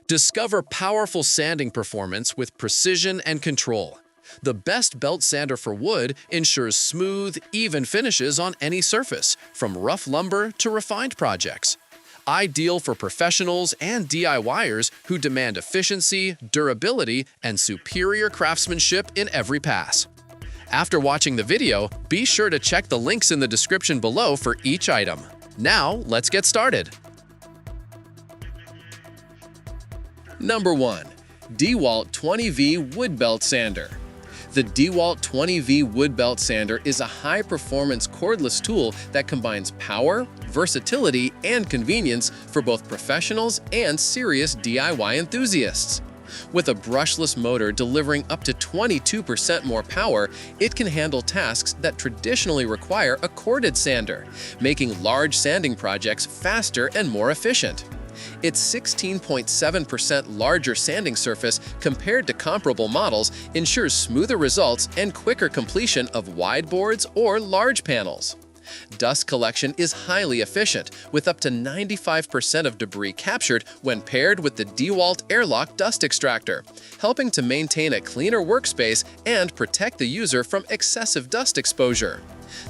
Discover powerful sanding performance with precision and control. The best belt sander for wood ensures smooth, even finishes on any surface, from rough lumber to refined projects. Ideal for professionals and DIYers who demand efficiency, durability, and superior craftsmanship in every pass. After watching the video, be sure to check the links in the description below for each item. Now, let's get started. Number 1. DEWALT 20V Wood Belt Sander. The DEWALT 20V Wood Belt Sander is a high-performance cordless tool that combines power, versatility, and convenience for both professionals and serious DIY enthusiasts. With a brushless motor delivering up to 22% more power, it can handle tasks that traditionally require a corded sander, making large sanding projects faster and more efficient. Its 16.7% larger sanding surface compared to comparable models ensures smoother results and quicker completion of wide boards or large panels. Dust collection is highly efficient, with up to 95% of debris captured when paired with the DEWALT Airlock Dust Extractor, helping to maintain a cleaner workspace and protect the user from excessive dust exposure.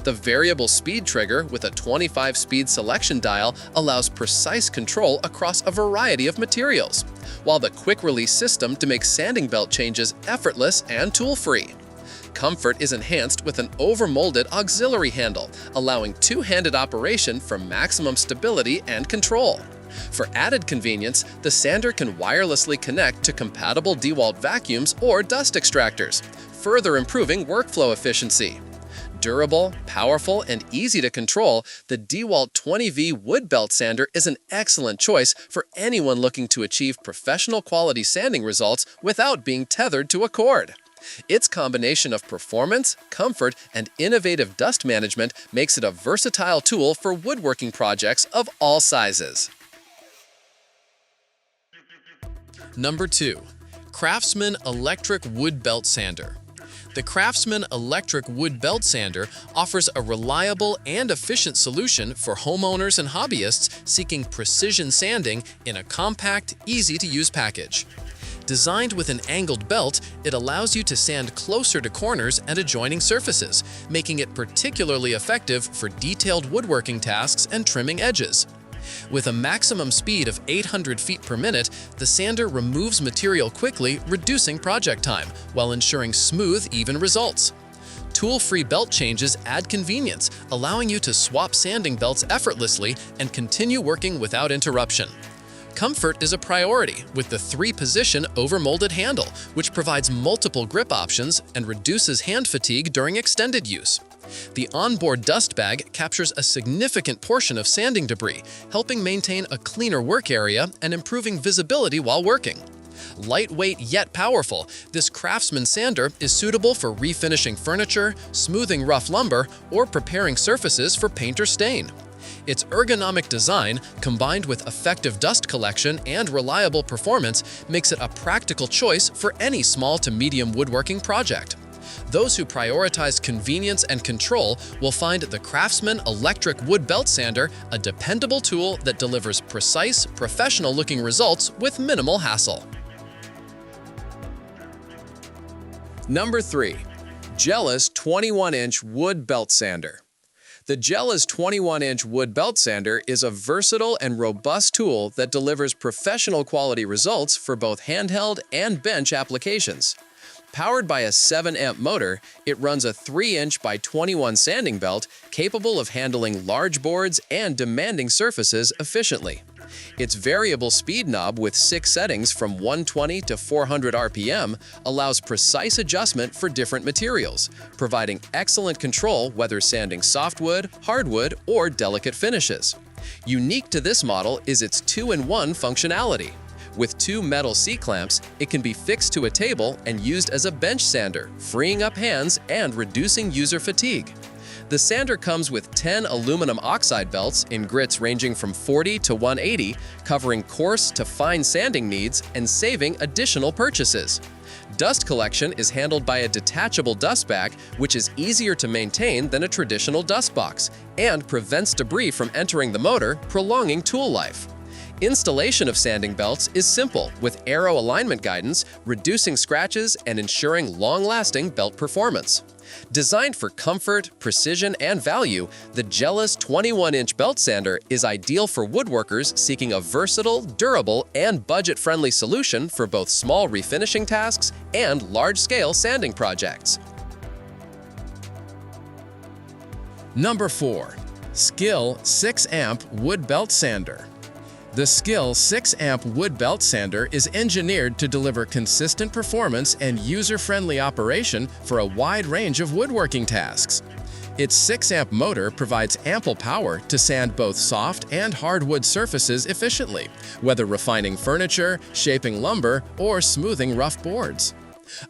The variable speed trigger with a 25-speed selection dial allows precise control across a variety of materials, while the quick-release system to make sanding belt changes effortless and tool-free. Comfort is enhanced with an over-molded auxiliary handle, allowing two-handed operation for maximum stability and control. For added convenience, the sander can wirelessly connect to compatible DEWALT vacuums or dust extractors, further improving workflow efficiency. Durable, powerful, and easy to control, the DEWALT 20V Wood Belt Sander is an excellent choice for anyone looking to achieve professional quality sanding results without being tethered to a cord. Its combination of performance, comfort, and innovative dust management makes it a versatile tool for woodworking projects of all sizes. Number 2. CRAFTSMAN Electric Wood Belt Sander. The CRAFTSMAN Electric Wood Belt Sander offers a reliable and efficient solution for homeowners and hobbyists seeking precision sanding in a compact, easy-to-use package. Designed with an angled belt, it allows you to sand closer to corners and adjoining surfaces, making it particularly effective for detailed woodworking tasks and trimming edges. With a maximum speed of 800 feet per minute, the sander removes material quickly, reducing project time, while ensuring smooth, even results. Tool-free belt changes add convenience, allowing you to swap sanding belts effortlessly and continue working without interruption. Comfort is a priority with the 3-position over-molded handle, which provides multiple grip options and reduces hand fatigue during extended use. The onboard dust bag captures a significant portion of sanding debris, helping maintain a cleaner work area and improving visibility while working. Lightweight yet powerful, this CRAFTSMAN sander is suitable for refinishing furniture, smoothing rough lumber, or preparing surfaces for paint or stain. Its ergonomic design, combined with effective dust collection and reliable performance, makes it a practical choice for any small to medium woodworking project. Those who prioritize convenience and control will find the CRAFTSMAN Electric Wood Belt Sander a dependable tool that delivers precise, professional-looking results with minimal hassle. Number 3. Jellas 21-inch Wood Belt Sander. The Jellas 21-inch Wood Belt Sander is a versatile and robust tool that delivers professional-quality results for both handheld and bench applications. Powered by a 7-amp motor, it runs a 3-inch by 21 sanding belt capable of handling large boards and demanding surfaces efficiently. Its variable speed knob with 6 settings from 120 to 400 RPM allows precise adjustment for different materials, providing excellent control whether sanding softwood, hardwood, or delicate finishes. Unique to this model is its 2-in-1 functionality. With 2 metal C-clamps, it can be fixed to a table and used as a bench sander, freeing up hands and reducing user fatigue. The sander comes with 10 aluminum oxide belts in grits ranging from 40 to 180, covering coarse to fine sanding needs and saving additional purchases. Dust collection is handled by a detachable dust bag, which is easier to maintain than a traditional dust box and prevents debris from entering the motor, prolonging tool life. Installation of sanding belts is simple, with arrow alignment guidance, reducing scratches and ensuring long-lasting belt performance. Designed for comfort, precision, and value, the Jellas 21-inch belt sander is ideal for woodworkers seeking a versatile, durable, and budget-friendly solution for both small refinishing tasks and large-scale sanding projects. Number 4. SKIL 6-amp wood belt sander. The SKIL 6-amp wood belt sander is engineered to deliver consistent performance and user-friendly operation for a wide range of woodworking tasks. Its 6-amp motor provides ample power to sand both soft and hardwood surfaces efficiently, whether refining furniture, shaping lumber, or smoothing rough boards.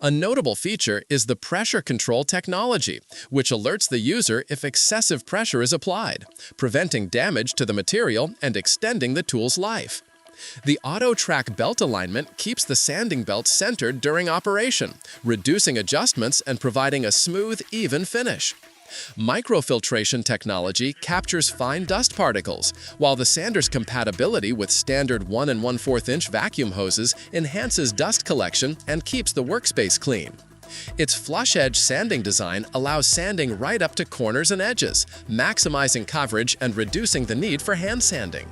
A notable feature is the pressure control technology, which alerts the user if excessive pressure is applied, preventing damage to the material and extending the tool's life. The auto-track belt alignment keeps the sanding belt centered during operation, reducing adjustments and providing a smooth, even finish. Microfiltration technology captures fine dust particles, while the sander's compatibility with standard 1 1/4-inch vacuum hoses enhances dust collection and keeps the workspace clean. Its flush-edge sanding design allows sanding right up to corners and edges, maximizing coverage and reducing the need for hand sanding.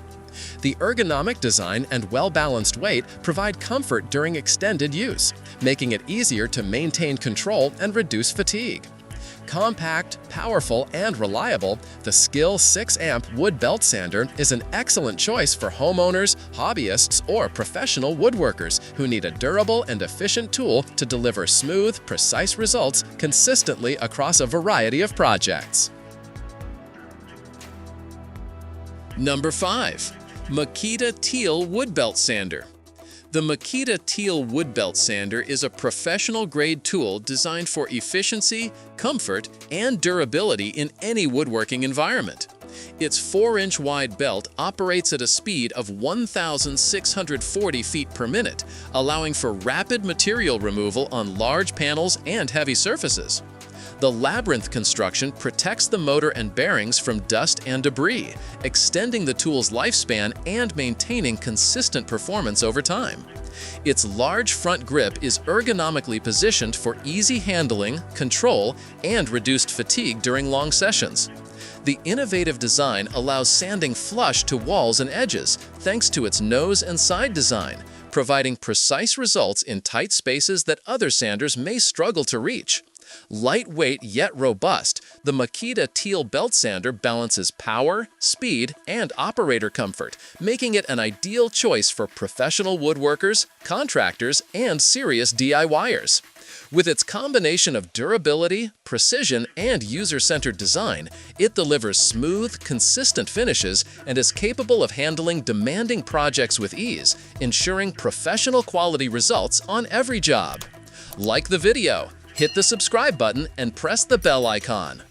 The ergonomic design and well-balanced weight provide comfort during extended use, making it easier to maintain control and reduce fatigue. Compact, powerful, and reliable, the SKIL 6-amp wood belt sander is an excellent choice for homeowners, hobbyists, or professional woodworkers who need a durable and efficient tool to deliver smooth, precise results consistently across a variety of projects. Number 5. Makita Teal wood belt sander. The Makita Teal wood belt sander is a professional-grade tool designed for efficiency, comfort, and durability in any woodworking environment. Its 4-inch wide belt operates at a speed of 1,640 feet per minute, allowing for rapid material removal on large panels and heavy surfaces. The labyrinth construction protects the motor and bearings from dust and debris, extending the tool's lifespan and maintaining consistent performance over time. Its large front grip is ergonomically positioned for easy handling, control, and reduced fatigue during long sessions. The innovative design allows sanding flush to walls and edges, thanks to its nose and side design, providing precise results in tight spaces that other sanders may struggle to reach. Lightweight yet robust, the Makita Teal belt sander balances power, speed, and operator comfort, making it an ideal choice for professional woodworkers, contractors, and serious DIYers. With its combination of durability, precision, and user-centered design, it delivers smooth, consistent finishes and is capable of handling demanding projects with ease, ensuring professional quality results on every job. Like the video, hit the subscribe button and press the bell icon.